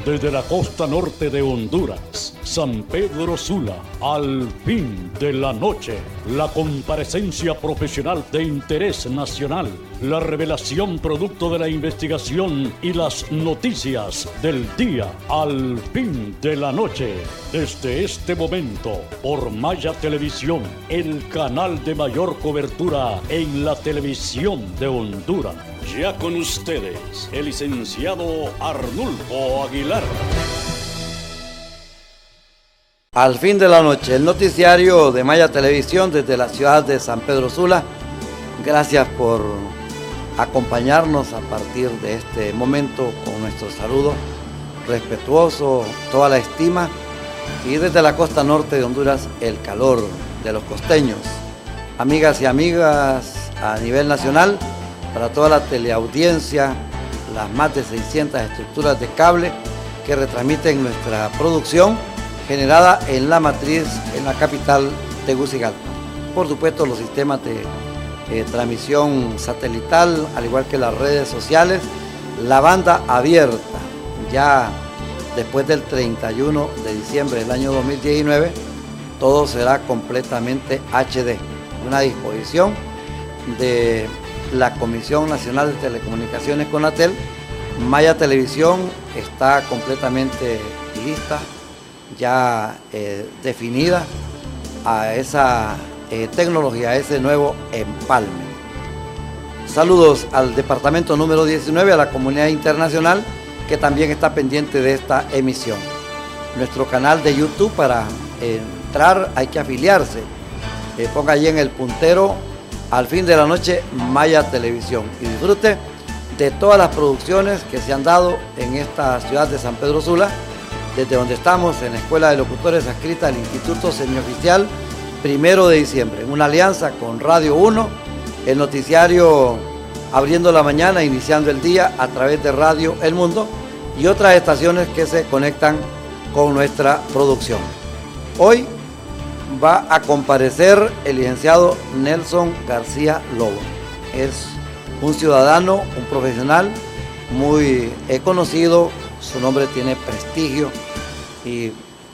desde la costa norte de Honduras, San Pedro Sula, al fin de la noche, la comparecencia profesional de interés nacional, la revelación producto de la investigación y las noticias del día, al fin de la noche. Desde este momento, por Maya Televisión, el canal de mayor cobertura en la televisión de Honduras. Ya con ustedes, el licenciado Arnulfo Aguilar. Al fin de la noche, el noticiario de Maya Televisión desde la ciudad de San Pedro Sula. Gracias por acompañarnos a partir de este momento con nuestro saludo respetuoso, toda la estima, y desde la costa norte de Honduras el calor de los costeños. Amigas y amigas a nivel nacional, para toda la teleaudiencia, las más de 600 estructuras de cable que retransmiten nuestra producción generada en la matriz, en la capital Tegucigalpa. Por supuesto, los sistemas de transmisión satelital, al igual que las redes sociales, la banda abierta, ya después del 31 de diciembre del año 2019, todo será completamente HD, una disposición de la Comisión Nacional de Telecomunicaciones CONATEL. Maya Televisión está completamente lista, ya definida a esa tecnología, a ese nuevo empalme. Saludos al departamento número 19, a la comunidad internacional que también está pendiente de esta emisión. Nuestro canal de YouTube, para entrar hay que afiliarse. Ponga allí en el puntero al fin de la noche Maya Televisión y disfrute de todas las producciones que se han dado en esta ciudad de San Pedro Sula, desde donde estamos en la Escuela de Locutores adscrita al Instituto Semioficial 1 de diciembre, en una alianza con Radio 1, el noticiario abriendo la mañana, iniciando el día a través de Radio El Mundo y otras estaciones que se conectan con nuestra producción. Hoy va a comparecer el licenciado Nelson García Lobo. Es un ciudadano, un profesional muy conocido, su nombre tiene prestigio y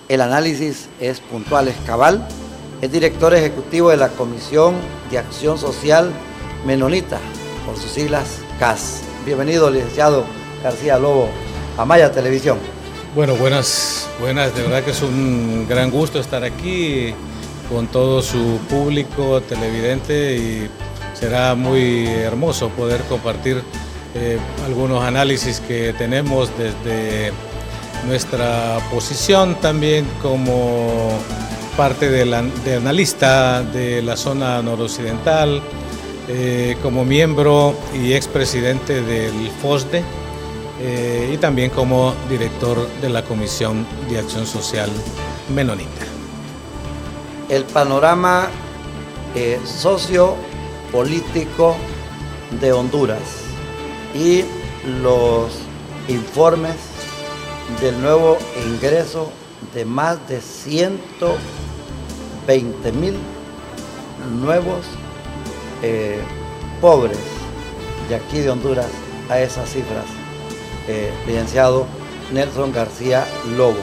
el análisis es puntual, es cabal. Es director ejecutivo de la Comisión de Acción Social Menonita, por sus siglas CAS. Bienvenido, licenciado García Lobo, a Maya Televisión. Bueno, buenas, de verdad que es un gran gusto estar aquí con todo su público televidente y será muy hermoso poder compartir algunos análisis que tenemos desde nuestra posición también como parte de analista de la zona noroccidental, como miembro y expresidente del FOSDE y también como director de la Comisión de Acción Social Menonita. El panorama sociopolítico de Honduras y los informes del nuevo ingreso de más de 120,000 nuevos pobres de aquí de Honduras a esas cifras, licenciado Nelson García Lobo.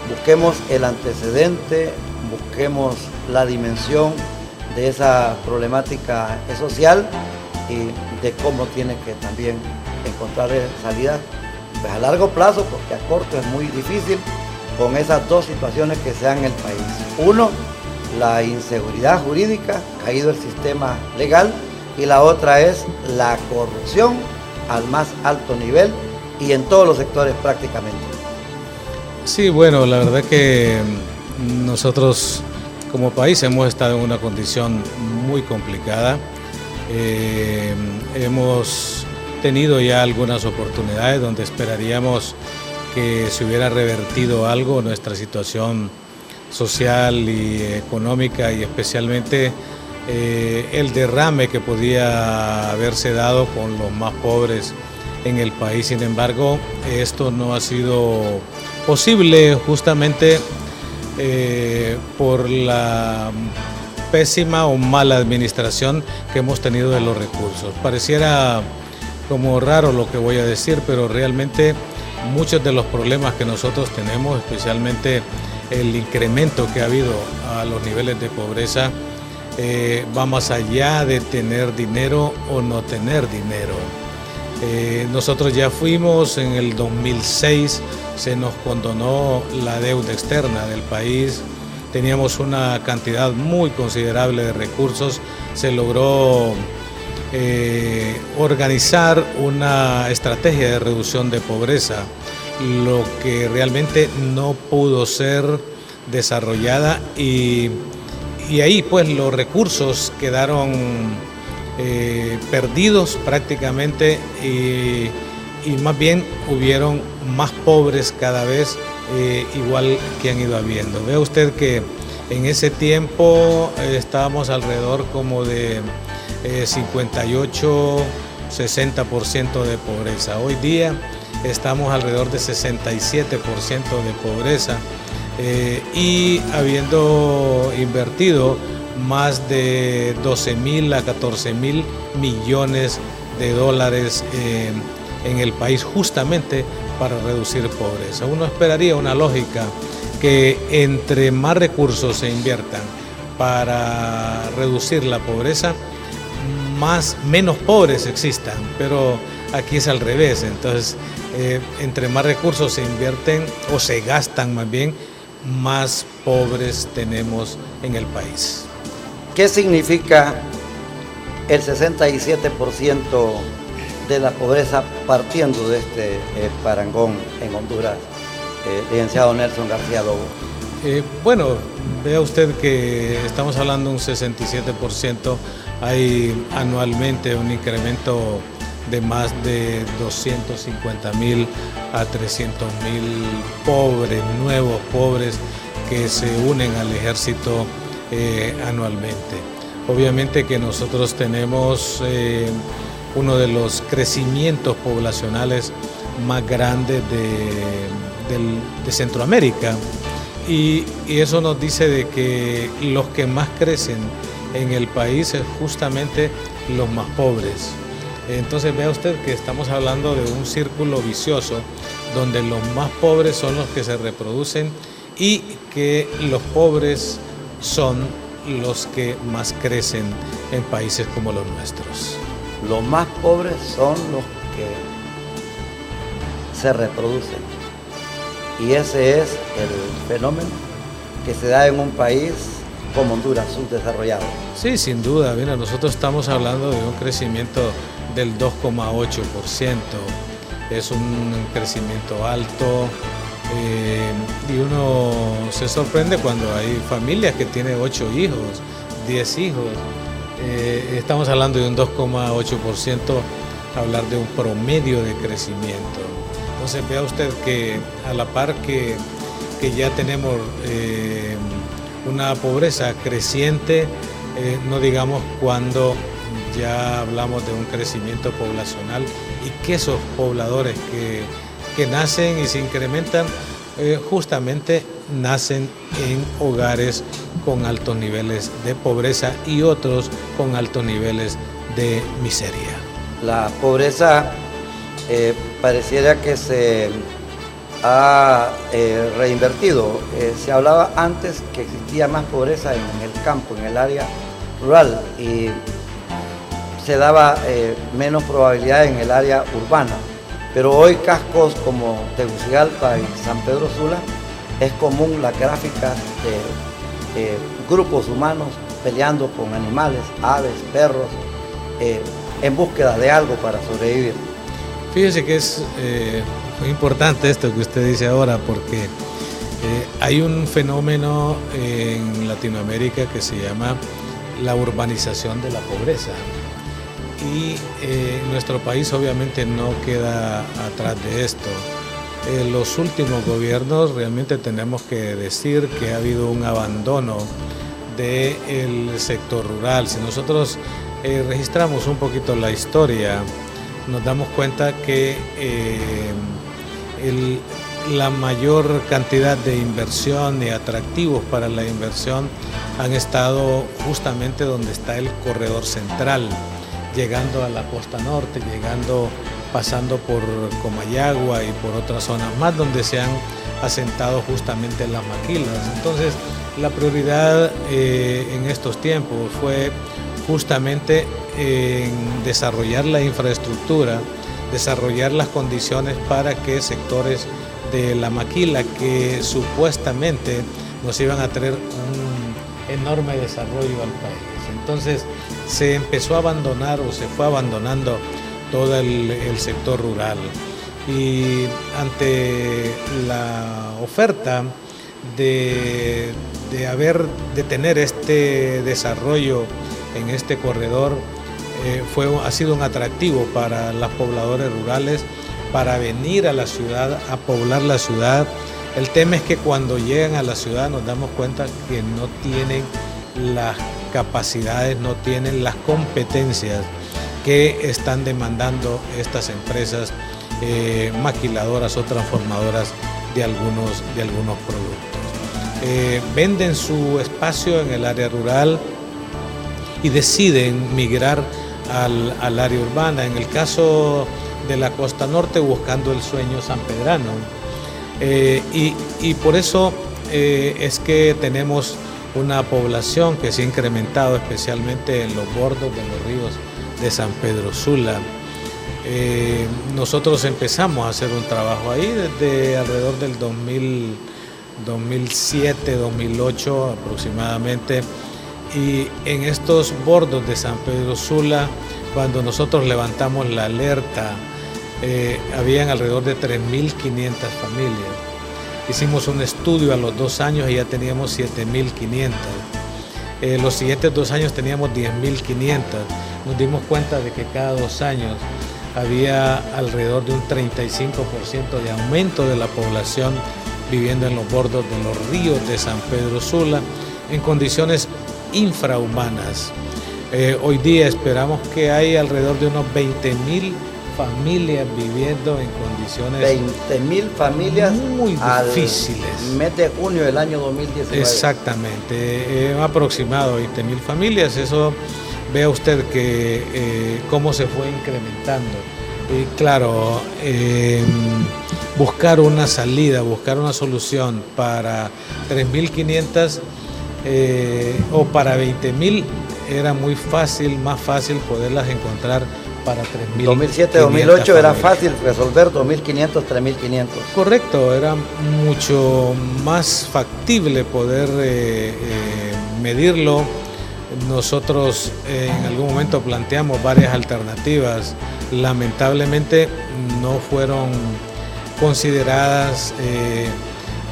Busquemos el antecedente, busquemos la dimensión de esa problemática social y de cómo tiene que también encontrar salida pues a largo plazo, porque a corto es muy difícil con esas dos situaciones que se dan en el país. Uno, la inseguridad jurídica, caído el sistema legal, y la otra es la corrupción al más alto nivel y en todos los sectores prácticamente. Sí, bueno, la verdad que nosotros como país hemos estado en una condición muy complicada. Hemos tenido ya algunas oportunidades donde esperaríamos que se hubiera revertido algo nuestra situación social y económica, y especialmente el derrame que podía haberse dado con los más pobres en el país. Sin embargo, esto no ha sido posible justamente por la pésima o mala administración que hemos tenido de los recursos. Pareciera como raro lo que voy a decir, pero realmente muchos de los problemas que nosotros tenemos, especialmente el incremento que ha habido a los niveles de pobreza, va más allá de tener dinero o no tener dinero. Nosotros ya fuimos en el 2006, se nos condonó la deuda externa del país, teníamos una cantidad muy considerable de recursos, se logró organizar una estrategia de reducción de pobreza, lo que realmente no pudo ser desarrollada y ahí pues los recursos quedaron perdidos prácticamente y más bien hubieron más pobres cada vez, igual que han ido habiendo. Vea usted que en ese tiempo estábamos alrededor como de 58-60% de pobreza. Hoy día estamos alrededor de 67% de pobreza y habiendo invertido más de 12.000 a 14.000 millones de dólares en el país justamente para reducir pobreza. Uno esperaría una lógica que entre más recursos se inviertan para reducir la pobreza, menos pobres existan, pero aquí es al revés. Entonces, entre más recursos se invierten o se gastan más bien, más pobres tenemos en el país. ¿Qué significa el 67% de la pobreza partiendo de este parangón en Honduras, licenciado Nelson García Lobo? Bueno, vea usted que estamos hablando de un 67%, hay anualmente un incremento de más de 250.000 a 300.000 pobres, nuevos pobres que se unen al ejército anualmente. Obviamente que nosotros tenemos uno de los crecimientos poblacionales más grandes de Centroamérica y eso nos dice de que los que más crecen en el país es justamente los más pobres. Entonces vea usted que estamos hablando de un círculo vicioso donde los más pobres son los que se reproducen y que los pobres son los que más crecen en países como los nuestros. Los más pobres son los que se reproducen y ese es el fenómeno que se da en un país como Honduras, subdesarrollado. Sí, sin duda. Mira, nosotros estamos hablando de un crecimiento del 2,8%. Es un crecimiento alto y uno se sorprende cuando hay familias que tienen 8 hijos, 10 hijos. Estamos hablando de un 2,8%, hablar de un promedio de crecimiento. Entonces vea usted que a la par que ya tenemos una pobreza creciente, no digamos cuando ya hablamos de un crecimiento poblacional y que esos pobladores que nacen y se incrementan justamente nacen en hogares con altos niveles de pobreza y otros con altos niveles de miseria. La pobreza pareciera que se ha reinvertido. Se hablaba antes que existía más pobreza en el campo, en el área rural, y se daba menos probabilidad en el área urbana. Pero hoy cascos como Tegucigalpa y San Pedro Sula es común las gráficas de grupos humanos peleando con animales, aves, perros, en búsqueda de algo para sobrevivir. Fíjese que es muy importante esto que usted dice ahora, porque hay un fenómeno en Latinoamérica que se llama la urbanización de la pobreza. Y nuestro país obviamente no queda atrás de esto. Los últimos gobiernos realmente tenemos que decir que ha habido un abandono del sector rural. Si nosotros registramos un poquito la historia, nos damos cuenta que la mayor cantidad de inversión y atractivos para la inversión han estado justamente donde está el corredor central, llegando a la costa norte, llegando pasando por Comayagua y por otras zonas más donde se han asentado justamente las maquilas. Entonces, la prioridad en estos tiempos fue justamente en desarrollar la infraestructura, desarrollar las condiciones para que sectores de la maquila que supuestamente nos iban a traer un enorme desarrollo al país. Entonces se empezó a abandonar o se fue abandonando todo el sector rural, y ante la oferta de tener este desarrollo en este corredor, ha sido un atractivo para los pobladores rurales para venir a la ciudad, a poblar la ciudad. El tema es que cuando llegan a la ciudad nos damos cuenta que no tienen las capacidades, no tienen las competencias que están demandando estas empresas maquiladoras o transformadoras de algunos productos. Venden su espacio en el área rural y deciden migrar al área urbana. En el caso de la costa norte, buscando el sueño sanpedrano. Y por eso es que tenemos una población que se ha incrementado, especialmente en los bordos de los ríos de San Pedro Sula. Nosotros empezamos a hacer un trabajo ahí desde alrededor del 2007, 2008 aproximadamente, y en estos bordos de San Pedro Sula, cuando nosotros levantamos la alerta, habían alrededor de 3.500 familias. Hicimos un estudio a los 2 años y ya teníamos 7.500. Los siguientes 2 años teníamos 10.500. Nos dimos cuenta de que cada 2 años había alrededor de un 35% de aumento de la población viviendo en los bordos de los ríos de San Pedro Sula en condiciones infrahumanas. Hoy día esperamos que hay alrededor de unos 20.000 familias viviendo en condiciones 20.000 familias muy difíciles. Mes de junio del año 2019. Exactamente, aproximado 20.000 familias. Eso, vea usted que cómo se fue incrementando. Y claro, buscar una salida, buscar una solución para 3.500 o para 20.000 era muy fácil, más fácil poderlas encontrar para 3.000. 2007-2008 era fácil resolver 2.500, 3.500. Correcto, era mucho más factible poder medirlo. Nosotros en algún momento planteamos varias alternativas, lamentablemente no fueron consideradas,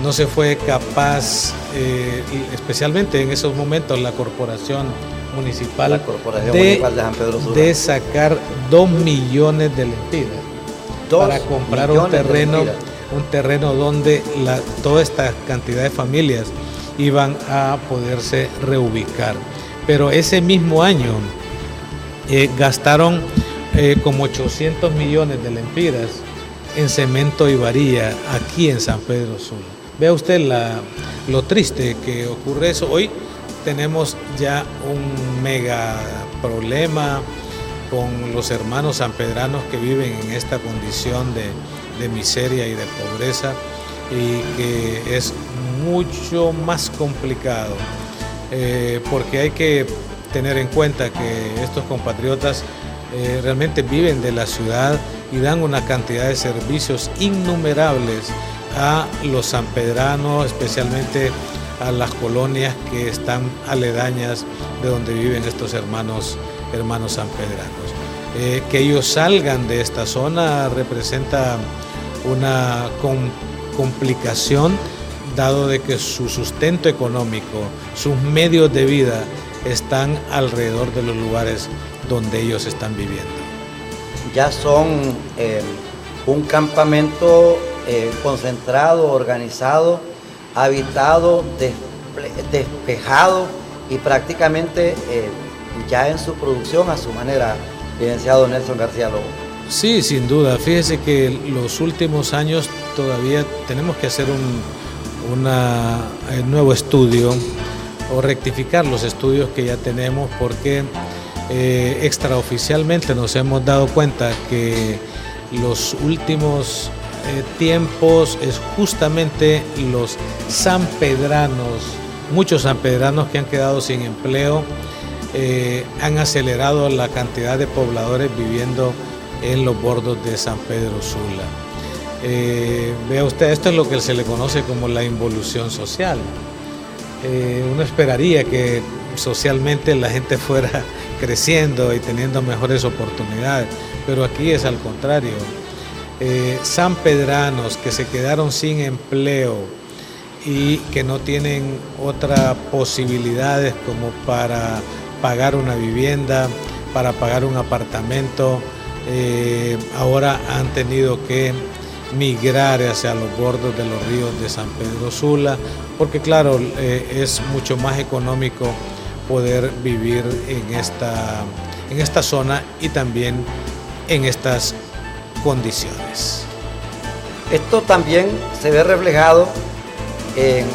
no se fue capaz, especialmente en esos momentos la corporación municipal, de San Pedro Sula, de sacar 2 millones de lempiras para comprar un terreno donde toda esta cantidad de familias iban a poderse reubicar. Pero ese mismo año gastaron como 800 millones de lempiras en cemento y varilla aquí en San Pedro Sula. Vea usted lo triste que ocurre eso. Hoy tenemos ya un mega problema con los hermanos sanpedranos que viven en esta condición de miseria y de pobreza, y que es mucho más complicado porque hay que tener en cuenta que estos compatriotas realmente viven de la ciudad y dan una cantidad de servicios innumerables a los sanpedranos, especialmente a las colonias que están aledañas de donde viven estos hermanos sanpedranos. Que ellos salgan de esta zona representa una complicación, dado de que su sustento económico, sus medios de vida están alrededor de los lugares donde ellos están viviendo. Ya son un campamento concentrado, organizado, habitado, despejado y prácticamente ya en su producción a su manera, licenciado Nelson García Lobo. Sí, sin duda. Fíjese que los últimos años todavía tenemos que hacer un nuevo estudio o rectificar los estudios que ya tenemos, porque extraoficialmente nos hemos dado cuenta que los últimos tiempos es justamente los sanpedranos, muchos sanpedranos que han quedado sin empleo, han acelerado la cantidad de pobladores viviendo en los bordos de San Pedro Sula. Vea usted, esto es lo que se le conoce como la involución social. Uno esperaría que socialmente la gente fuera creciendo y teniendo mejores oportunidades, pero aquí es al contrario. Sanpedranos que se quedaron sin empleo y que no tienen otras posibilidades como para pagar una vivienda, para pagar un apartamento, ahora han tenido que migrar hacia los bordos de los ríos de San Pedro Sula, porque claro, es mucho más económico poder vivir en esta zona y también en estas condiciones. Esto también se ve reflejado en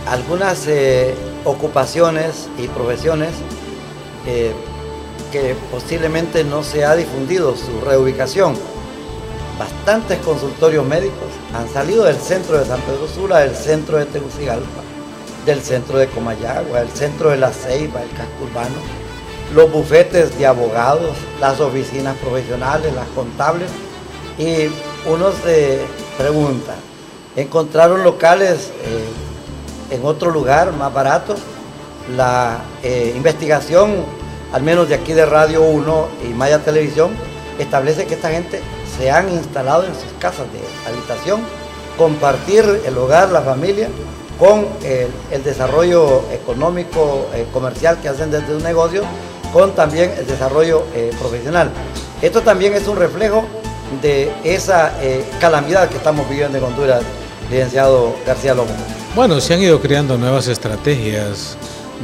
algunas ocupaciones y profesiones que posiblemente no se ha difundido su reubicación. Bastantes consultorios médicos han salido del centro de San Pedro Sula, del centro de Tegucigalpa, del centro de Comayagua, del centro de La Ceiba, el casco urbano, los bufetes de abogados, las oficinas profesionales, las contables, y uno se pregunta, ¿encontraron locales en otro lugar más baratos? La investigación, al menos de aquí de Radio 1 y Maya Televisión, establece que esta gente se han instalado en sus casas de habitación, compartir el hogar, la familia, con el desarrollo económico, comercial que hacen desde un negocio, con también el desarrollo profesional. Esto también es un reflejo de esa calamidad que estamos viviendo en Honduras, licenciado García Lomo. Bueno, se han ido creando nuevas estrategias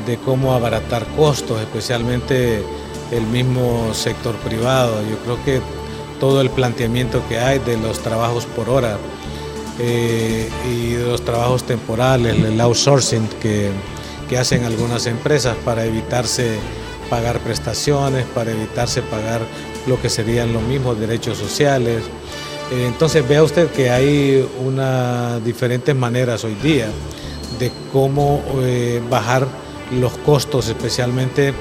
de cómo abaratar costos, especialmente el mismo sector privado. Yo creo que todo el planteamiento que hay de los trabajos por hora y de los trabajos temporales, el outsourcing que hacen algunas empresas para evitarse pagar prestaciones, para evitarse pagar lo que serían los mismos derechos sociales. Entonces vea usted que hay diferentes maneras hoy día de cómo bajar los costos, especialmente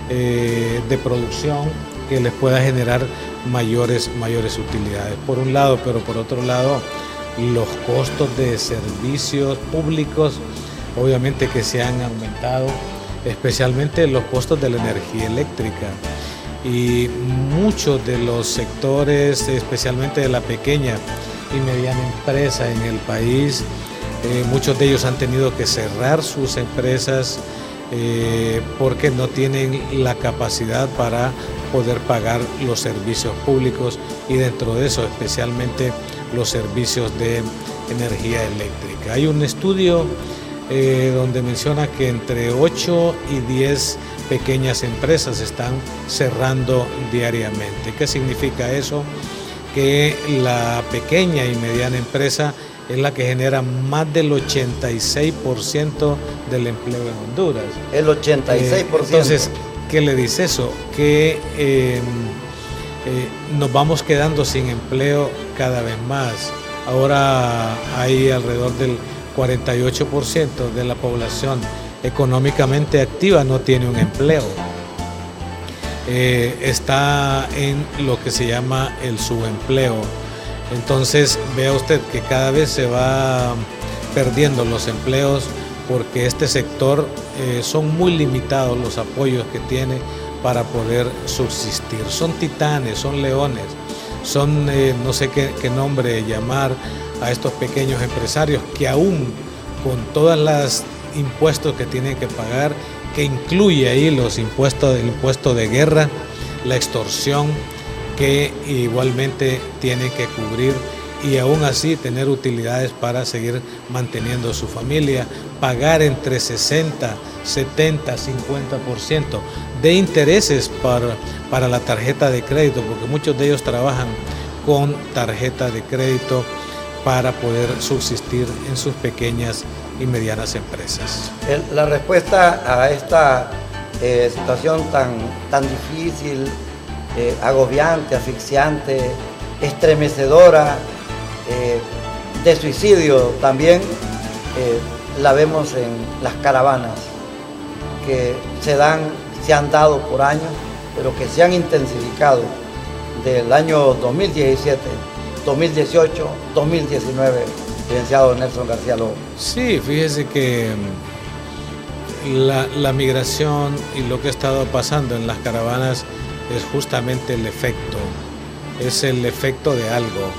de producción, que les pueda generar mayores utilidades por un lado, pero por otro lado los costos de servicios públicos obviamente que se han aumentado, especialmente los costos de la energía eléctrica, y muchos de los sectores, especialmente de la pequeña y mediana empresa en el país, muchos de ellos han tenido que cerrar sus empresas porque no tienen la capacidad para poder pagar los servicios públicos, y dentro de eso especialmente los servicios de energía eléctrica. Hay un estudio donde menciona que entre 8 y 10 pequeñas empresas están cerrando diariamente. ¿Qué significa eso? Que la pequeña y mediana empresa es la que genera más del 86% del empleo en Honduras. El 86%. Entonces, ¿qué le dice eso? Que nos vamos quedando sin empleo cada vez más. Ahora hay alrededor del 48% de la población económicamente activa no tiene un empleo. Está en lo que se llama el subempleo. Entonces vea usted que cada vez se va perdiendo los empleos, porque este sector son muy limitados los apoyos que tiene para poder subsistir. Son titanes, son leones, son no sé qué nombre llamar a estos pequeños empresarios que aún con todas las impuestos que tienen que pagar, que incluye ahí los impuestos, el impuesto de guerra, la extorsión, que igualmente tienen que cubrir, y aún así tener utilidades para seguir manteniendo su familia, pagar entre 60, 70, 50% de intereses para la tarjeta de crédito, porque muchos de ellos trabajan con tarjeta de crédito para poder subsistir en sus pequeñas y medianas empresas. La respuesta a esta situación tan difícil, agobiante, asfixiante, estremecedora, de suicidio también, la vemos en las caravanas que se han dado por años, pero que se han intensificado del año 2017, 2018, 2019, licenciado Nelson García Lobo. Sí, fíjese que la migración y lo que ha estado pasando en las caravanas es justamente el efecto, es el efecto de algo.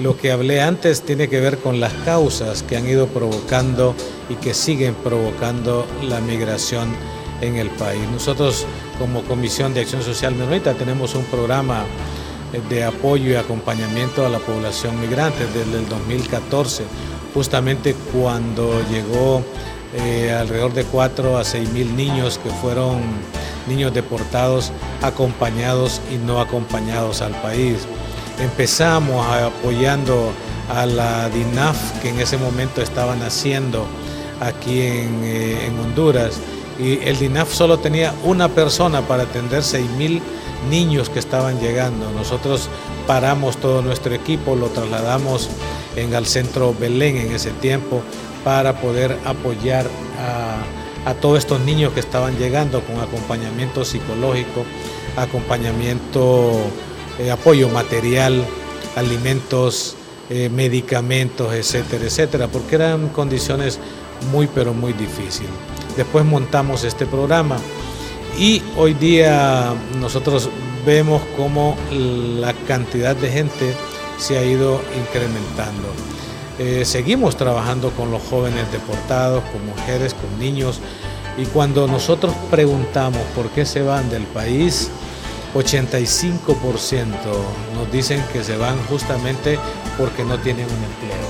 Lo que hablé antes tiene que ver con las causas que han ido provocando y que siguen provocando la migración en el país. Nosotros como Comisión de Acción Social Menonita tenemos un programa de apoyo y acompañamiento a la población migrante desde el 2014, justamente cuando llegó alrededor de 4 a 6 mil niños que fueron niños deportados, acompañados y no acompañados al país. Empezamos apoyando a la DINAF, que en ese momento estaba naciendo aquí en Honduras, y el DINAF solo tenía una persona para atender 6,000 niños que estaban llegando. Nosotros paramos todo nuestro equipo, lo trasladamos al centro Belén en ese tiempo para poder apoyar a todos estos niños que estaban llegando con acompañamiento psicológico, acompañamiento, apoyo material, alimentos, medicamentos, etcétera, etcétera, porque eran condiciones muy pero muy difíciles. Después montamos este programa y hoy día nosotros vemos cómo la cantidad de gente se ha ido incrementando. Seguimos trabajando con los jóvenes deportados, con mujeres, con niños, y cuando nosotros preguntamos por qué se van del país, 85% nos dicen que se van justamente porque no tienen un empleo,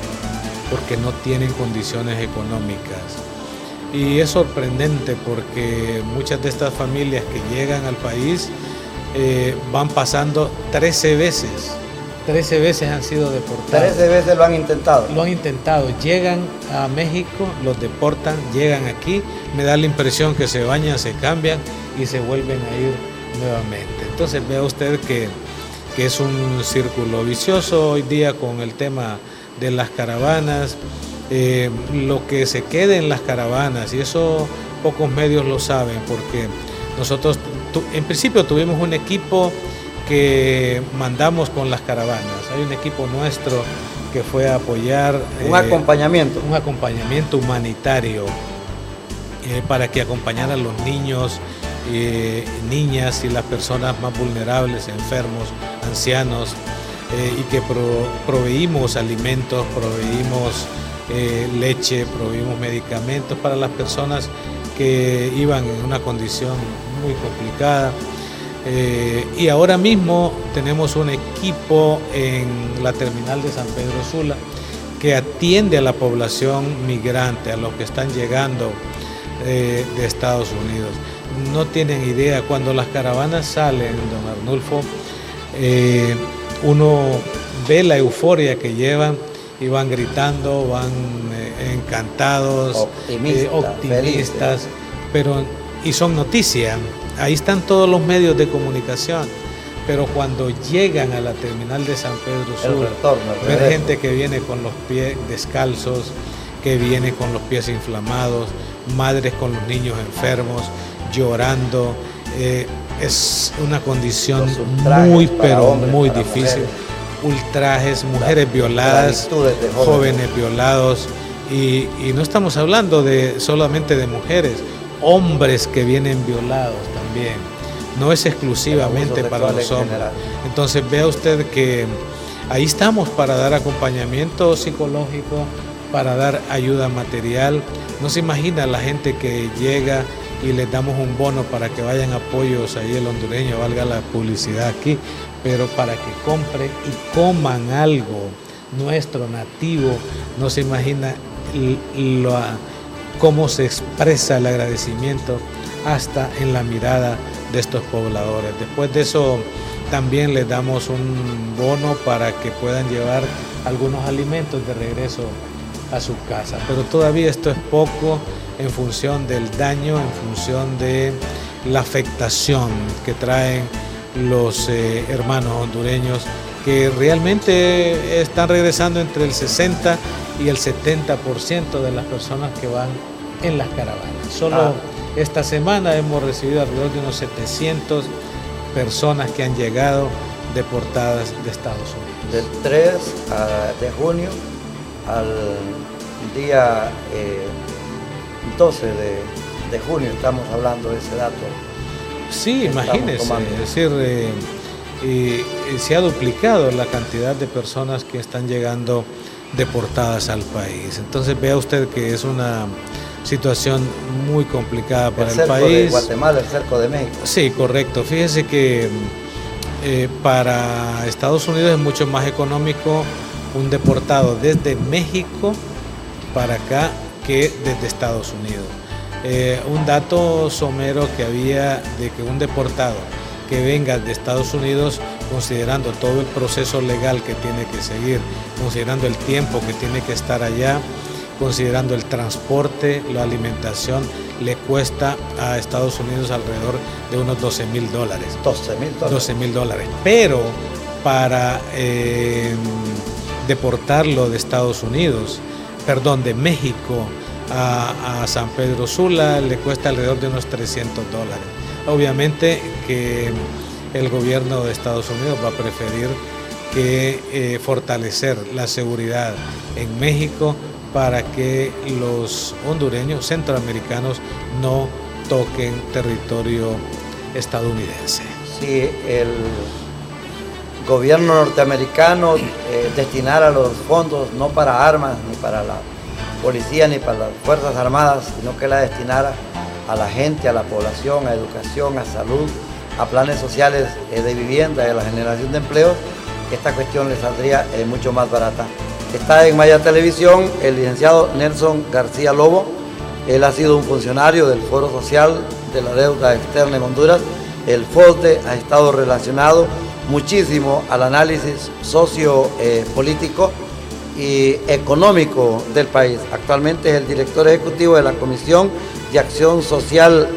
porque no tienen condiciones económicas. Y es sorprendente porque muchas de estas familias que llegan al país van pasando 13 veces. 13 veces han sido deportados. 13 veces lo han intentado. Lo han intentado. Llegan a México, los deportan, llegan aquí, me da la impresión que se bañan, se cambian y se vuelven a ir nuevamente. Entonces vea usted que es un círculo vicioso hoy día con el tema de las caravanas. Lo que se quede en las caravanas, y eso pocos medios lo saben, porque nosotros en principio tuvimos un equipo que mandamos con las caravanas. Hay un equipo nuestro que fue a apoyar un acompañamiento humanitario para que acompañara a los niños, niñas y las personas más vulnerables, enfermos, ancianos, y que proveímos alimentos, proveímos leche, proveímos medicamentos para las personas que iban en una condición muy complicada. Y ahora mismo tenemos un equipo en la terminal de San Pedro Sula que atiende a la población migrante, a los que están llegando de Estados Unidos. No tienen idea, cuando las caravanas salen, don Arnulfo, uno ve la euforia que llevan y van gritando, van encantados, optimistas, y son noticias. Ahí están todos los medios de comunicación, pero cuando llegan a la terminal de San Pedro Sula, ver gente que viene con los pies descalzos, que viene con los pies inflamados, madres con los niños enfermos, llorando, es una condición muy pero muy difícil. Ultrajes, mujeres violadas, jóvenes violados, y no estamos hablando solamente de mujeres, hombres que vienen violados también, no es exclusivamente para los hombres. Entonces vea usted que ahí estamos para dar acompañamiento psicológico, para dar ayuda material. No se imagina la gente que llega y les damos un bono para que vayan a Pollos ahí el hondureño, valga la publicidad aquí, pero para que compren y coman algo nuestro, nativo. No se imagina cómo se expresa el agradecimiento hasta en la mirada de estos pobladores. Después de eso también les damos un bono para que puedan llevar algunos alimentos de regreso a su casa, pero todavía esto es poco en función del daño, en función de la afectación que traen los hermanos hondureños que realmente están regresando entre el 60 y el 70% de las personas que van en las caravanas. Solo esta semana hemos recibido alrededor de unos 700 personas que han llegado deportadas de Estados Unidos. Del 3 de junio al día 12 de junio estamos hablando de ese dato. Sí, imagínese, es decir, se ha duplicado la cantidad de personas que están llegando deportadas al país. Entonces vea usted que es una situación muy complicada para el país. El cerco de Guatemala, el cerco de México. Sí, correcto. Fíjese que para Estados Unidos es mucho más económico un deportado desde México para acá que desde Estados Unidos. Un dato somero que había de que un deportado que venga de Estados Unidos, considerando todo el proceso legal que tiene que seguir, considerando el tiempo que tiene que estar allá, considerando el transporte, la alimentación, le cuesta a Estados Unidos alrededor de unos $12,000. $12,000. Pero para deportarlo de México a San Pedro Sula le cuesta alrededor de unos $300. Obviamente que el gobierno de Estados Unidos va a preferir que fortalecer la seguridad en México para que los hondureños centroamericanos no toquen territorio estadounidense. Si el gobierno norteamericano destinara los fondos no para armas, ni para la policía, ni para las Fuerzas Armadas, sino que la destinara a la gente, a la población, a educación, a salud, a planes sociales de vivienda y a la generación de empleo, esta cuestión le saldría mucho más barata. Está en Maya Televisión el licenciado Nelson García Lobo. Él ha sido un funcionario del Foro Social de la Deuda Externa en Honduras. El FOSDE ha estado relacionado muchísimo al análisis sociopolítico y económico del país. Actualmente es el director ejecutivo de la Comisión de Acción Social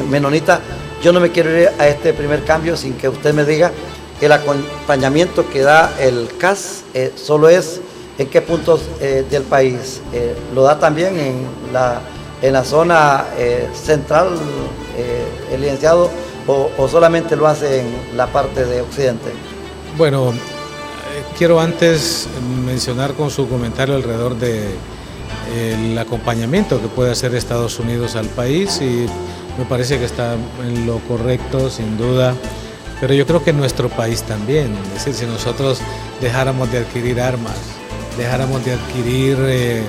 Menonita. Yo no me quiero ir a este primer cambio sin que usted me diga el acompañamiento que da el CAS, solo es en qué puntos del país. ¿Lo da también en la zona central, el licenciado, o solamente lo hace en la parte de occidente? Bueno, quiero antes mencionar con su comentario alrededor del acompañamiento que puede hacer Estados Unidos al país, y me parece que está en lo correcto, sin duda, pero yo creo que nuestro país también. Es decir, si nosotros dejáramos de adquirir armas, dejáramos de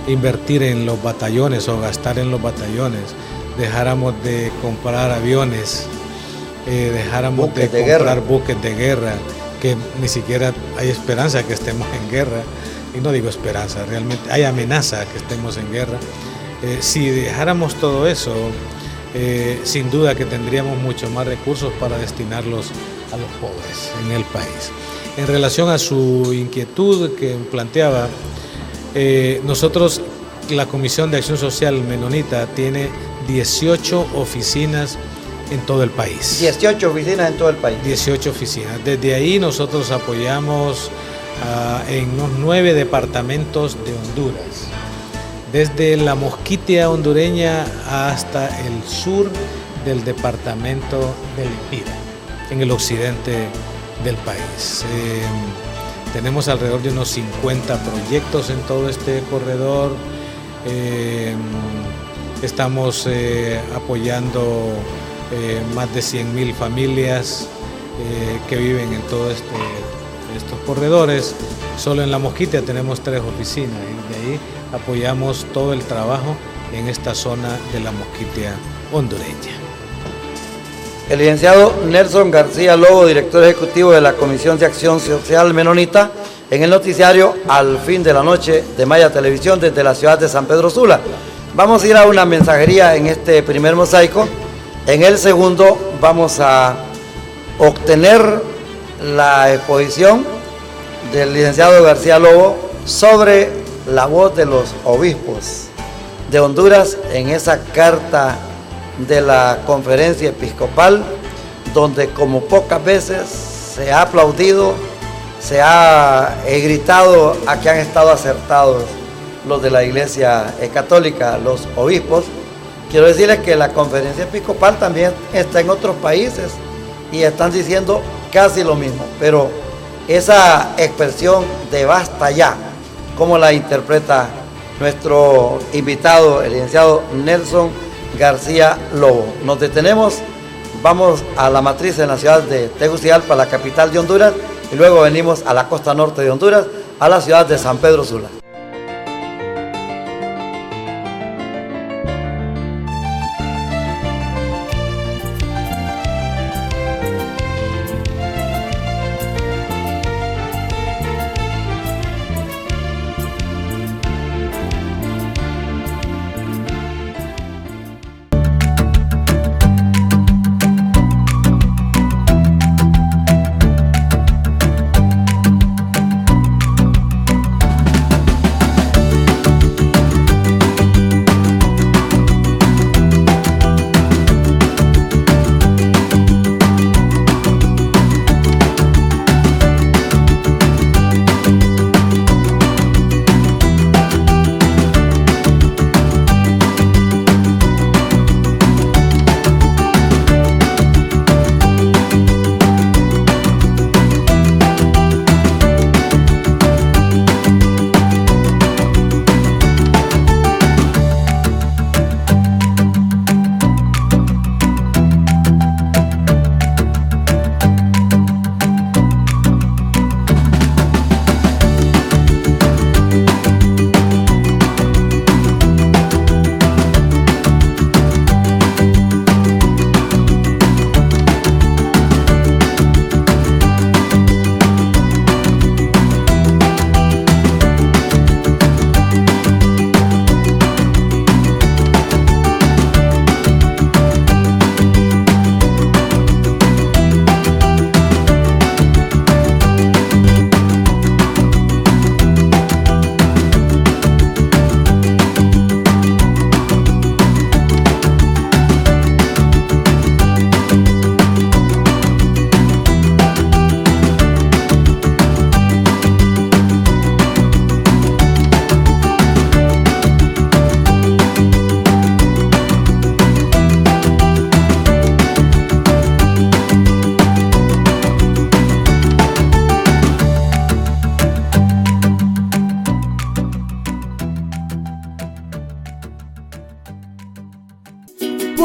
invertir en los batallones o gastar en los batallones, dejáramos de comprar aviones, dejáramos de comprar buques de guerra, que ni siquiera hay esperanza que estemos en guerra, y no digo esperanza, realmente hay amenaza que estemos en guerra. Si dejáramos todo eso, sin duda que tendríamos mucho más recursos para destinarlos a los pobres en el país. En relación a su inquietud que planteaba, nosotros, la Comisión de Acción Social Menonita, tiene 18 oficinas en todo el país. 18 oficinas en todo el país. 18 oficinas. Desde ahí nosotros apoyamos en unos 9 departamentos de Honduras, desde la Mosquitia hondureña hasta el sur del departamento del Lempira, en el occidente del país. Tenemos alrededor de unos 50 proyectos en todo este corredor. Estamos apoyando más de 100,000 familias que viven en todos estos corredores. Solo en la Mosquitia tenemos 3 oficinas, y de ahí apoyamos todo el trabajo en esta zona de la Mosquitia hondureña. El licenciado Nelson García Lobo, director ejecutivo de la Comisión de Acción Social Menonita, en el noticiario Al Fin de la Noche de Maya Televisión desde la ciudad de San Pedro Sula. Vamos a ir a una mensajería en este primer mosaico. En el segundo vamos a obtener la exposición del licenciado García Lobo sobre la voz de los obispos de Honduras en esa carta de la Conferencia Episcopal donde como pocas veces se ha aplaudido, se ha gritado a que han estado acertados los de la Iglesia Católica, los obispos. Quiero decirles que la conferencia episcopal también está en otros países y están diciendo casi lo mismo, pero esa expresión de basta ya, ¿cómo la interpreta nuestro invitado, el licenciado Nelson García Lobo? Nos detenemos, vamos a la matriz en la ciudad de Tegucigalpa, la capital de Honduras, y luego venimos a la costa norte de Honduras, a la ciudad de San Pedro Sula.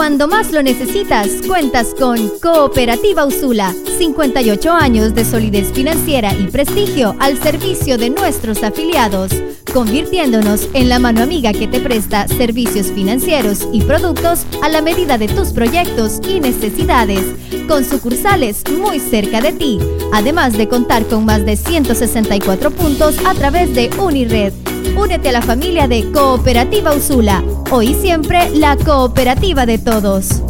Cuando más lo necesitas, cuentas con Cooperativa Usula. 58 años de solidez financiera y prestigio al servicio de nuestros afiliados, convirtiéndonos en la mano amiga que te presta servicios financieros y productos a la medida de tus proyectos y necesidades, con sucursales muy cerca de ti, además de contar con más de 164 puntos a través de Unired. Únete a la familia de Cooperativa Usula, hoy y siempre la cooperativa de todos.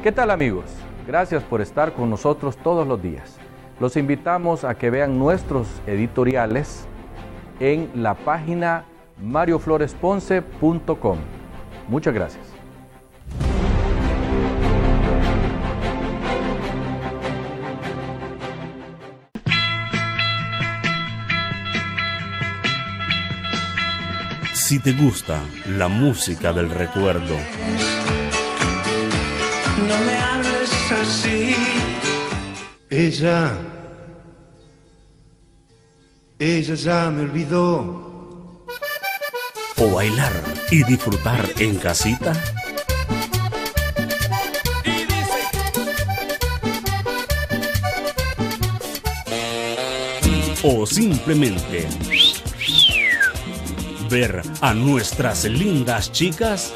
¿Qué tal, amigos? Gracias por estar con nosotros todos los días. Los invitamos a que vean nuestros editoriales en la página mariofloresponce.com. Muchas gracias. Si te gusta la música del recuerdo, no me hables así. Ella ya me olvidó. o bailar y disfrutar en casita, o simplemente ver a nuestras lindas chicas?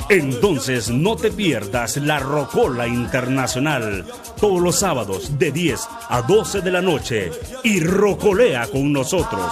Entonces no te pierdas la Rocola Internacional todos los sábados de 10 a 12 de la noche y rocolea con nosotros.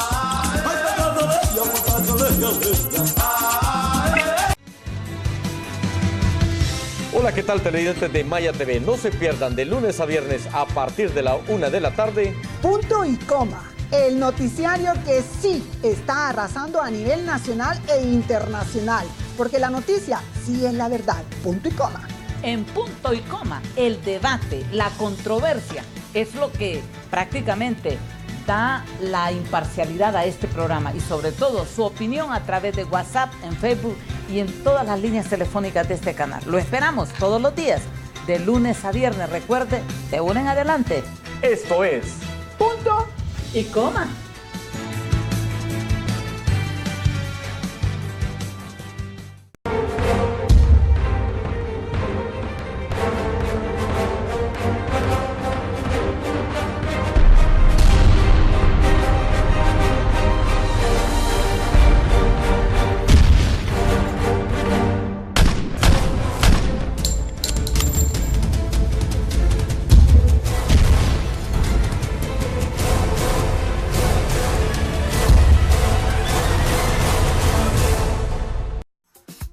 Hola, ¿qué tal, televidentes de Maya TV? No se pierdan de lunes a viernes a partir de la 1 de la tarde. Punto y coma. El noticiario que sí está arrasando a nivel nacional e internacional. Porque la noticia sí es la verdad. Punto y coma. En punto y coma, el debate, la controversia, es lo que prácticamente da la imparcialidad a este programa y sobre todo su opinión a través de WhatsApp, en Facebook y en todas las líneas telefónicas de este canal. Lo esperamos todos los días, de lunes a viernes. Recuerde, de una en adelante. Esto es Punto y coma.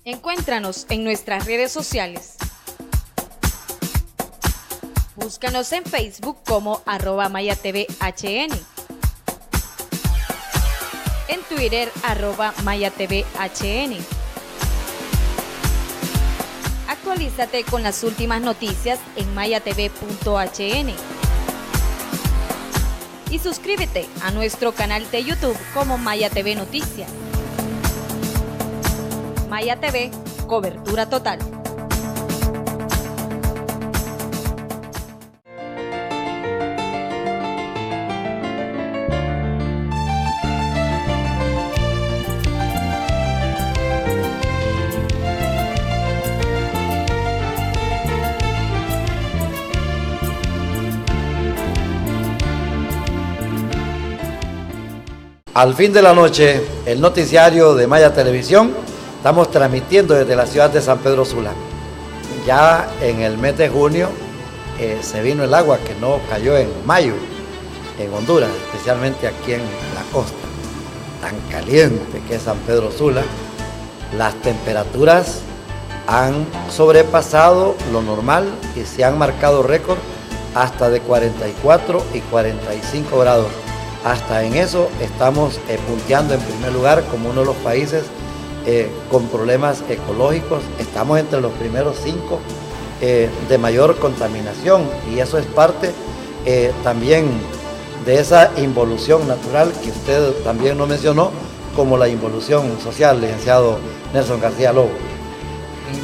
Encuéntranos en nuestras redes sociales. Búscanos en Facebook como @MayaTVHN. En Twitter @MayaTVHN. Actualízate con las últimas noticias en mayatv.hn. Y suscríbete a nuestro canal de YouTube como Maya TV Noticias. Maya TV, cobertura total. Al fin de la noche, el noticiario de Maya Televisión, estamos transmitiendo desde la ciudad de San Pedro Sula. Ya en el mes de junio se vino el agua que no cayó en mayo en Honduras, especialmente aquí en la costa, tan caliente que es San Pedro Sula. Las temperaturas han sobrepasado lo normal y se han marcado récord hasta de 44 y 45 grados. Hasta en eso estamos punteando en primer lugar como uno de los países con problemas ecológicos. Estamos entre los primeros 5 de mayor contaminación, y eso es parte también de esa involución natural que usted también nos mencionó, como la involución social, licenciado Nelson García Lobo.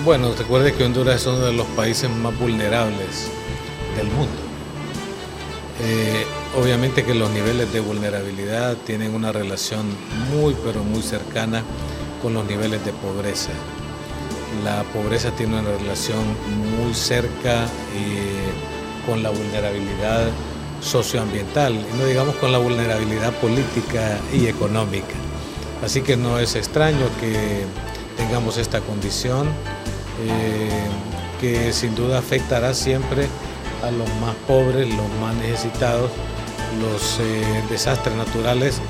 Bueno, recuerde que Honduras es uno de los países más vulnerables del mundo. Obviamente que los niveles de vulnerabilidad tienen una relación muy pero muy cercana con los niveles de pobreza. La pobreza tiene una relación muy cerca con la vulnerabilidad socioambiental, y no digamos con la vulnerabilidad política y económica. Así que no es extraño que tengamos esta condición que sin duda afectará siempre a los más pobres, los más necesitados. Los desastres naturales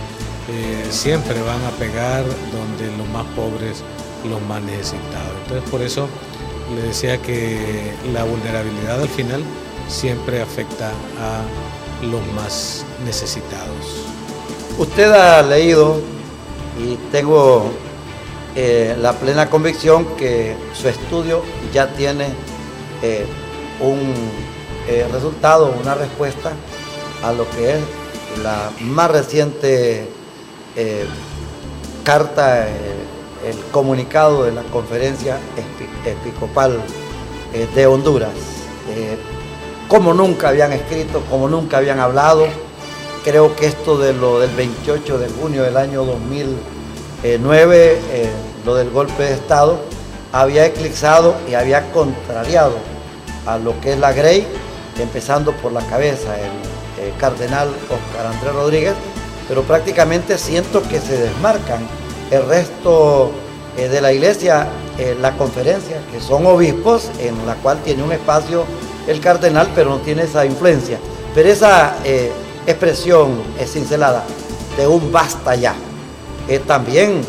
siempre van a pegar donde los más pobres, los más necesitados. Entonces, por eso le decía que la vulnerabilidad al final siempre afecta a los más necesitados. Usted ha leído, y tengo la plena convicción que su estudio ya tiene un resultado, una respuesta a lo que es la más reciente carta, el comunicado de la Conferencia Episcopal de Honduras. Como nunca habían escrito, como nunca habían hablado. Creo que esto de lo del 28 de junio del año 2009, lo del golpe de Estado, había eclipsado y había contrariado a lo que es la Grey, empezando por la cabeza, cardenal Óscar Andrés Rodríguez, pero prácticamente siento que se desmarcan el resto de la iglesia, la conferencia, que son obispos, en la cual tiene un espacio el cardenal, pero no tiene esa influencia. Pero esa expresión cincelada de un basta ya, también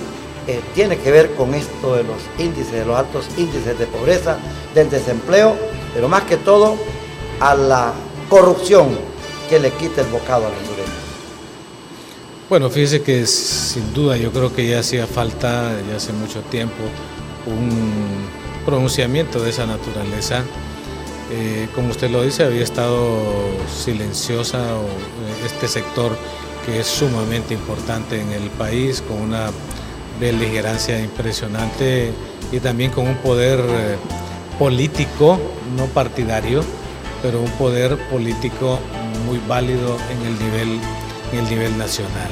tiene que ver con esto de los índices, de los altos índices de pobreza, del desempleo, pero más que todo a la corrupción que le quita el bocado a los hondureños. Bueno, fíjese que sin duda yo creo que ya hacía falta, ya hace mucho tiempo, un pronunciamiento de esa naturaleza. Como usted lo dice, había estado silenciosa este sector que es sumamente importante en el país, con una beligerancia impresionante y también con un poder político, no partidario, pero un poder político muy válido en el nivel nacional.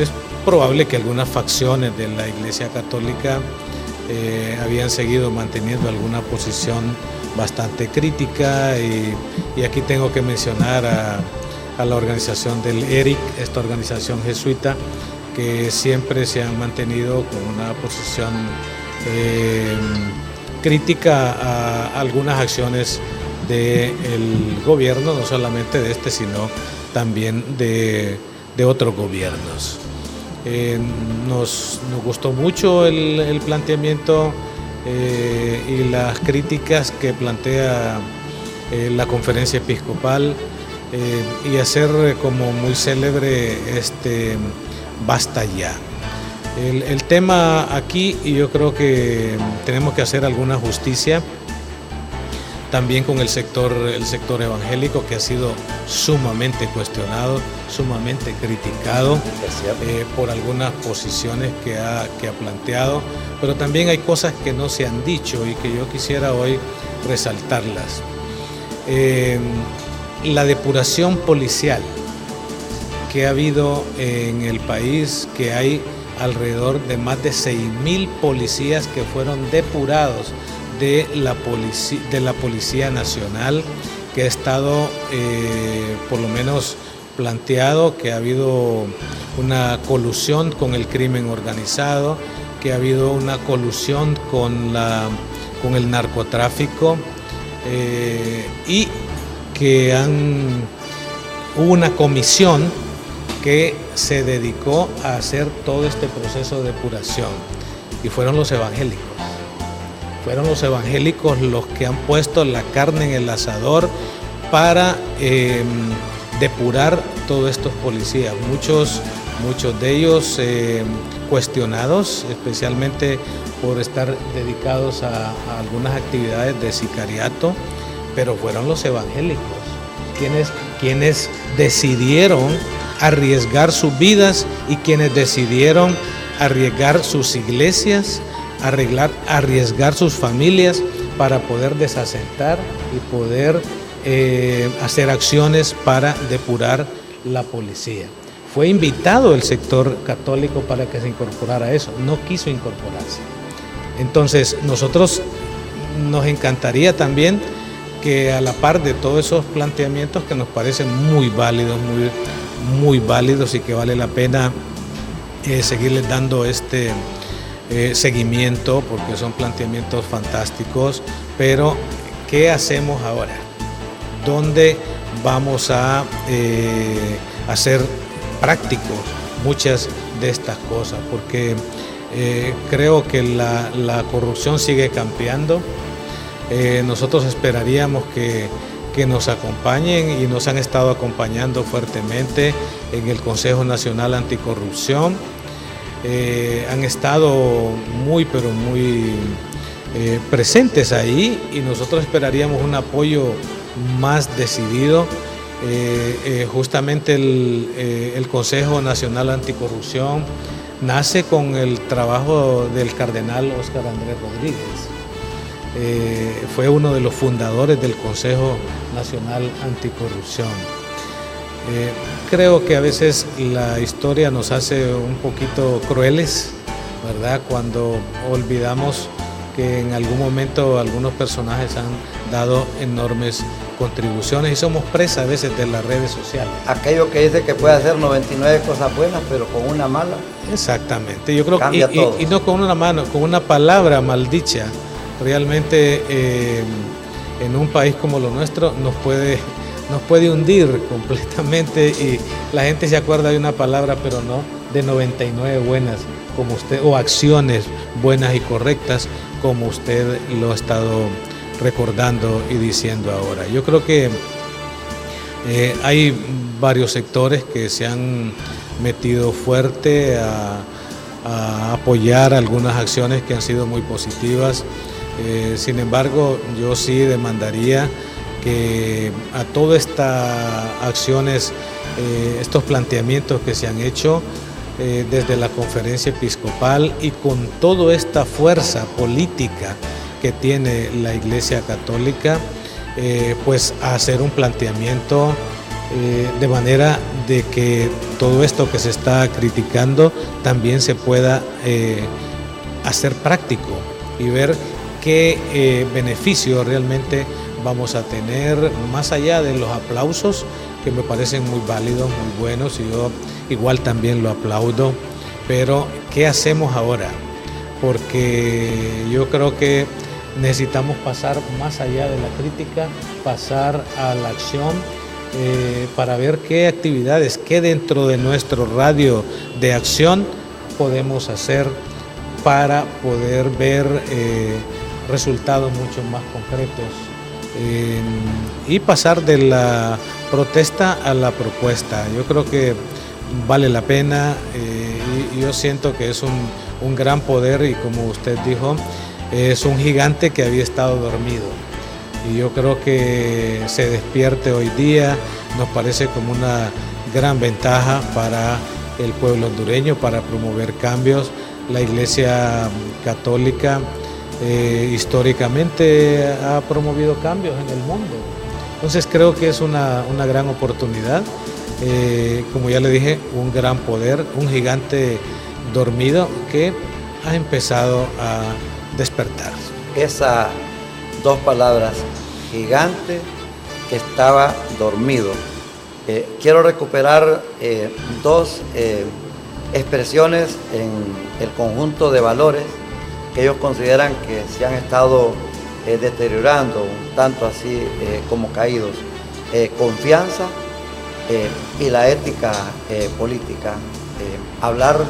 Es probable que algunas facciones de la Iglesia Católica habían seguido manteniendo alguna posición bastante crítica y aquí tengo que mencionar a la organización del ERIC, esta organización jesuita, que siempre se han mantenido con una posición crítica a algunas acciones del gobierno, no solamente de este, sino también de otros gobiernos. Nos gustó mucho el planteamiento y las críticas que plantea la conferencia episcopal y hacer como muy célebre basta ya. El tema aquí, y yo creo que tenemos que hacer alguna justicia también con el sector evangélico, que ha sido sumamente cuestionado, sumamente criticado por algunas posiciones que ha planteado, pero también hay cosas que no se han dicho y que yo quisiera hoy resaltarlas. La depuración policial que ha habido en el país, que hay alrededor de más de 6.000 policías que fueron depurados de la Policía Nacional, que ha estado por lo menos planteado que ha habido una colusión con el crimen organizado, que ha habido una colusión con el narcotráfico y que hubo una comisión que se dedicó a hacer todo este proceso de depuración, y fueron los evangélicos. Fueron los evangélicos los que han puesto la carne en el asador para depurar todos estos policías. Muchos de ellos cuestionados, especialmente por estar dedicados a algunas actividades de sicariato, pero fueron los evangélicos quienes decidieron arriesgar sus vidas y quienes decidieron arriesgar sus iglesias, arriesgar sus familias para poder desasentar y poder hacer acciones para depurar la policía. Fue invitado el sector católico para que se incorporara a eso, no quiso incorporarse. Entonces, nosotros nos encantaría también que, a la par de todos esos planteamientos que nos parecen muy válidos, muy válidos, y que vale la pena seguirles dando seguimiento, porque son planteamientos fantásticos, pero ¿qué hacemos ahora? ¿Dónde vamos a hacer prácticos muchas de estas cosas? Porque creo que la corrupción sigue campeando. Nosotros esperaríamos que nos acompañen, y nos han estado acompañando fuertemente en el Consejo Nacional Anticorrupción. Han estado muy presentes ahí, y nosotros esperaríamos un apoyo más decidido. Justamente el Consejo Nacional Anticorrupción nace con el trabajo del cardenal Óscar Andrés Rodríguez. Fue uno de los fundadores del Consejo Nacional Anticorrupción. Creo que a veces la historia nos hace un poquito crueles, ¿verdad?, cuando olvidamos que en algún momento algunos personajes han dado enormes contribuciones y somos presa a veces de las redes sociales. Aquello que dice que puede hacer 99 cosas buenas, pero con una mala. Exactamente, yo creo cambia todo. Y no con una mano, con una palabra maldicha. Realmente en un país como lo nuestro nos puede hundir completamente y la gente se acuerda de una palabra, pero no de 99 buenas como usted, o acciones buenas y correctas como usted lo ha estado recordando y diciendo ahora. Yo creo que hay varios sectores que se han metido fuerte a apoyar algunas acciones que han sido muy positivas. Sin embargo, yo sí demandaría que a todas estas acciones, estos planteamientos que se han hecho desde la conferencia episcopal y con toda esta fuerza política que tiene la Iglesia Católica, pues a hacer un planteamiento de manera de que todo esto que se está criticando también se pueda hacer práctico y ver qué beneficio realmente vamos a tener más allá de los aplausos que me parecen muy válidos, muy buenos, y yo igual también lo aplaudo, pero ¿qué hacemos ahora? Porque yo creo que necesitamos pasar más allá de la crítica, pasar a la acción para ver qué actividades, qué dentro de nuestro radio de acción podemos hacer para poder ver resultados mucho más concretos y pasar de la protesta a la propuesta. Yo creo que vale la pena y yo siento que es un gran poder y como usted dijo, es un gigante que había estado dormido. Y yo creo que se despierte hoy día, nos parece como una gran ventaja para el pueblo hondureño, para promover cambios. La Iglesia Católica históricamente ha promovido cambios en el mundo. Entonces creo que es una gran oportunidad. Como ya le dije, un gran poder, un gigante dormido que ha empezado a despertar. Esas dos palabras, gigante que estaba dormido. Quiero recuperar dos expresiones en el conjunto de valores que ellos consideran que se han estado deteriorando, un tanto así como caídos. Confianza y la ética política. Hablar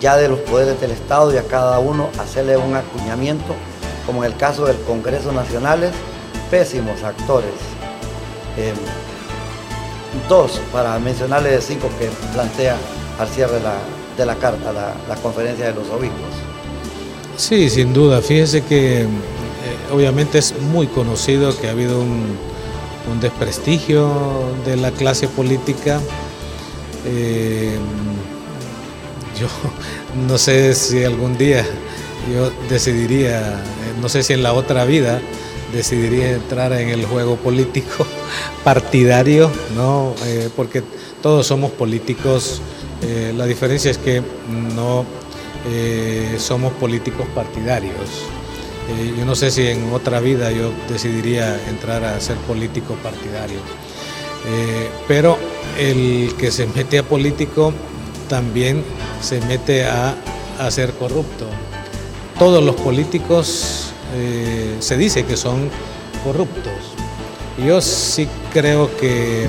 ya de los poderes del Estado y a cada uno hacerle un acuñamiento, como en el caso del Congreso Nacional, pésimos actores. Dos, para mencionarle de 5 que plantea al cierre de la carta, la conferencia de los obispos. Sí, sin duda. Fíjese que obviamente es muy conocido que ha habido un desprestigio de la clase política. Yo no sé si algún día yo decidiría, no sé si en la otra vida decidiría entrar en el juego político partidario, ¿no? Porque todos somos políticos, la diferencia es que no somos políticos partidarios. Yo no sé si en otra vida yo decidiría entrar a ser político partidario, pero el que se mete a político también se mete a ser corrupto. Todos los políticos se dice que son corruptos. Yo sí creo que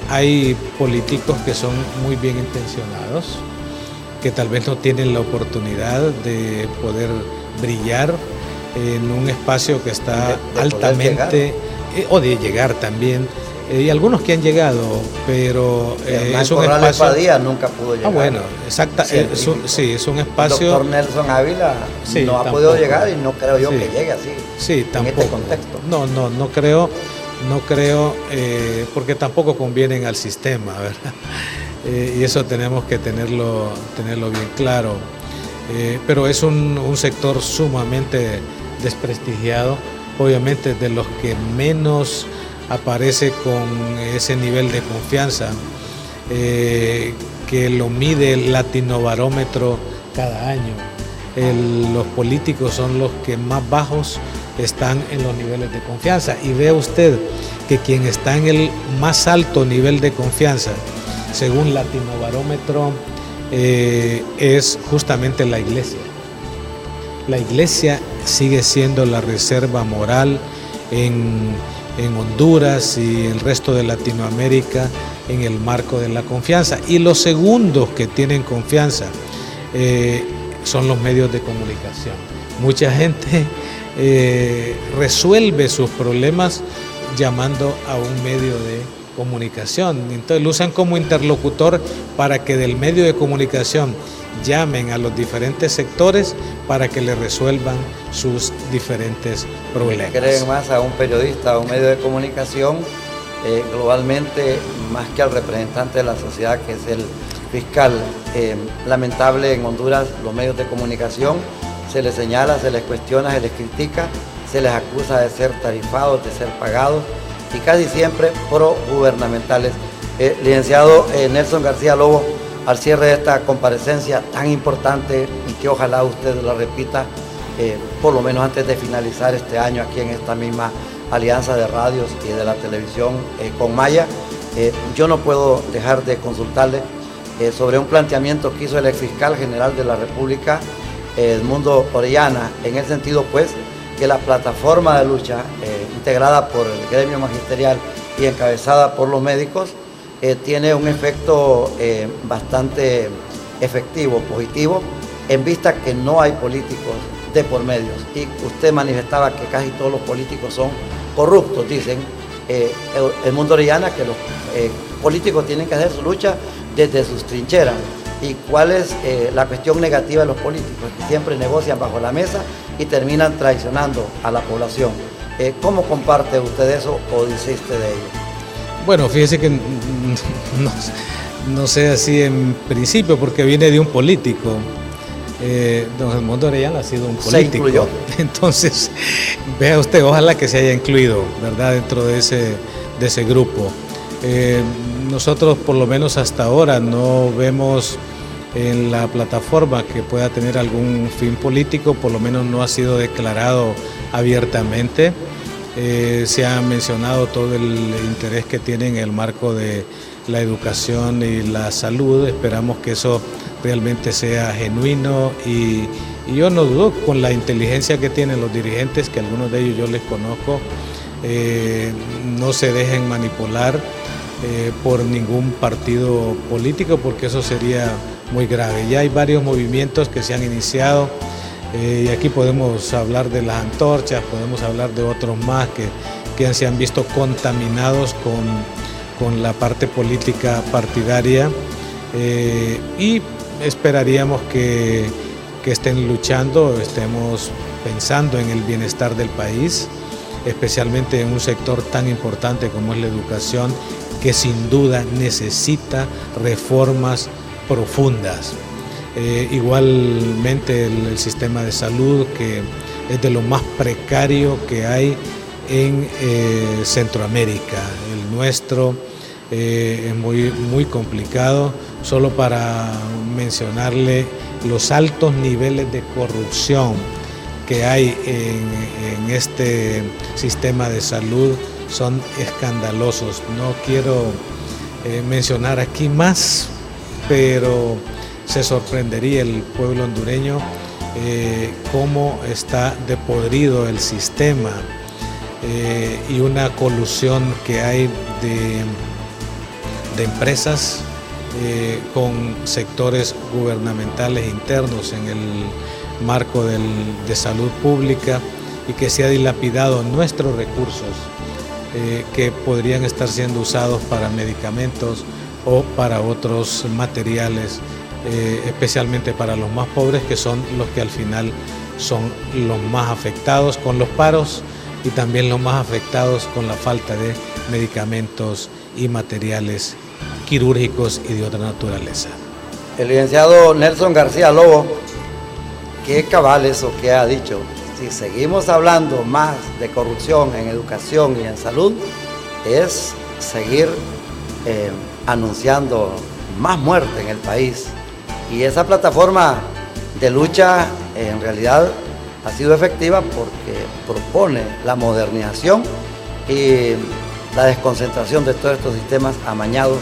hay políticos que son muy bien intencionados, que tal vez no tienen la oportunidad de poder brillar en un espacio que está altamente, o de llegar también, y algunos que han llegado, pero es un espacio. Padilla nunca pudo llegar. Bueno, exacto, sí, es un espacio. El doctor Nelson Ávila sí, no ha podido llegar y no creo yo que llegue así. Sí, tampoco. En este contexto. No creo, porque tampoco convienen al sistema, ¿verdad? Y eso tenemos que tenerlo bien claro. Pero es un sector sumamente desprestigiado, obviamente de los que menos aparece con ese nivel de confianza que lo mide el Latinobarómetro cada año. los políticos son los que más bajos están en los niveles de confianza. Y vea usted que quien está en el más alto nivel de confianza, según Latinobarómetro, es justamente la iglesia. La iglesia sigue siendo la reserva moral en Honduras y el resto de Latinoamérica en el marco de la confianza. Y los segundos que tienen confianza son los medios de comunicación. Mucha gente resuelve sus problemas llamando a un medio de comunicación. Entonces lo usan como interlocutor para que del medio de comunicación llamen a los diferentes sectores para que le resuelvan sus diferentes problemas. Creen más a un periodista, a un medio de comunicación, globalmente, más que al representante de la sociedad, que es el fiscal. Lamentable, en Honduras los medios de comunicación se les señala, se les cuestiona, se les critica, se les acusa de ser tarifados, de ser pagados y casi siempre pro-gubernamentales. Licenciado Nelson García Lobo, al cierre de esta comparecencia tan importante y que ojalá usted la repita, por lo menos antes de finalizar este año aquí en esta misma alianza de radios y de la televisión con Maya, yo no puedo dejar de consultarle sobre un planteamiento que hizo el exfiscal general de la República, Edmundo Orellana, en el sentido pues que la plataforma de lucha integrada por el gremio magisterial y encabezada por los médicos tiene un efecto bastante efectivo, positivo, en vista que no hay políticos de por medios. Y usted manifestaba que casi todos los políticos son corruptos, dicen Edmundo Orellana, que los políticos tienen que hacer su lucha desde sus trincheras. ¿Y cuál es la cuestión negativa de los políticos? Que siempre negocian bajo la mesa y terminan traicionando a la población. ¿Cómo comparte usted eso o desiste de ello? Bueno, fíjese que no sé así en principio, porque viene de un político. Don Edmundo Orellana ha sido un político. ¿Se incluyó? Entonces, vea usted, ojalá que se haya incluido, ¿verdad?, dentro de ese grupo. Nosotros, por lo menos hasta ahora, no vemos en la plataforma que pueda tener algún fin político, por lo menos no ha sido declarado abiertamente. Se ha mencionado todo el interés que tiene en el marco de la educación y la salud. Esperamos que eso realmente sea genuino y yo no dudo, con la inteligencia que tienen los dirigentes, que algunos de ellos yo les conozco, no se dejen manipular por ningún partido político, porque eso sería muy grave. Ya hay varios movimientos que se han iniciado y aquí podemos hablar de las antorchas, podemos hablar de otros más que se han visto contaminados con la parte política partidaria y esperaríamos que estén luchando, estemos pensando en el bienestar del país, especialmente en un sector tan importante como es la educación, que sin duda necesita reformas profundas. Igualmente el sistema de salud, que es de lo más precario que hay en Centroamérica. El nuestro es muy complicado. Solo para mencionarle los altos niveles de corrupción que hay en este sistema de salud son escandalosos. No quiero mencionar aquí más, pero se sorprendería el pueblo hondureño cómo está de podrido el sistema y una colusión que hay de empresas con sectores gubernamentales internos en el marco de salud pública, y que se ha dilapidado nuestros recursos que podrían estar siendo usados para medicamentos o para otros materiales, especialmente para los más pobres, que son los que al final son los más afectados con los paros y también los más afectados con la falta de medicamentos y materiales quirúrgicos y de otra naturaleza. El licenciado Nelson García Lobo, ¿qué cabal eso que ha dicho? Si seguimos hablando más de corrupción en educación y en salud, es seguir anunciando más muerte en el país. Y esa plataforma de lucha en realidad ha sido efectiva porque propone la modernización y la desconcentración de todos estos sistemas amañados,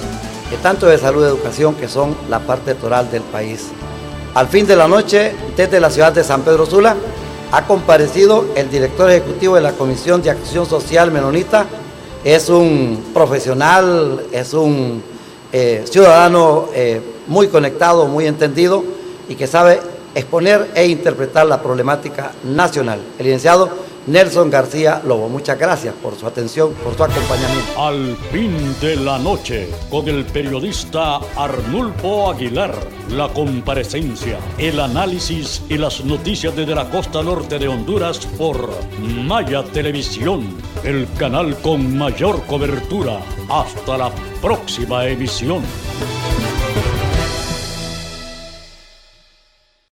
que tanto de salud y educación, que son la parte toral del país. Al fin de la noche, desde la ciudad de San Pedro Sula, ha comparecido el director ejecutivo de la Comisión de Acción Social Menonita. Es un profesional, es un ciudadano muy conectado, muy entendido y que sabe exponer e interpretar la problemática nacional. El licenciado Nelson García Lobo, muchas gracias por su atención, por su acompañamiento. Al fin de la noche, con el periodista Arnulfo Aguilar, la comparecencia, el análisis y las noticias desde la costa norte de Honduras por Maya Televisión, el canal con mayor cobertura. Hasta la próxima emisión.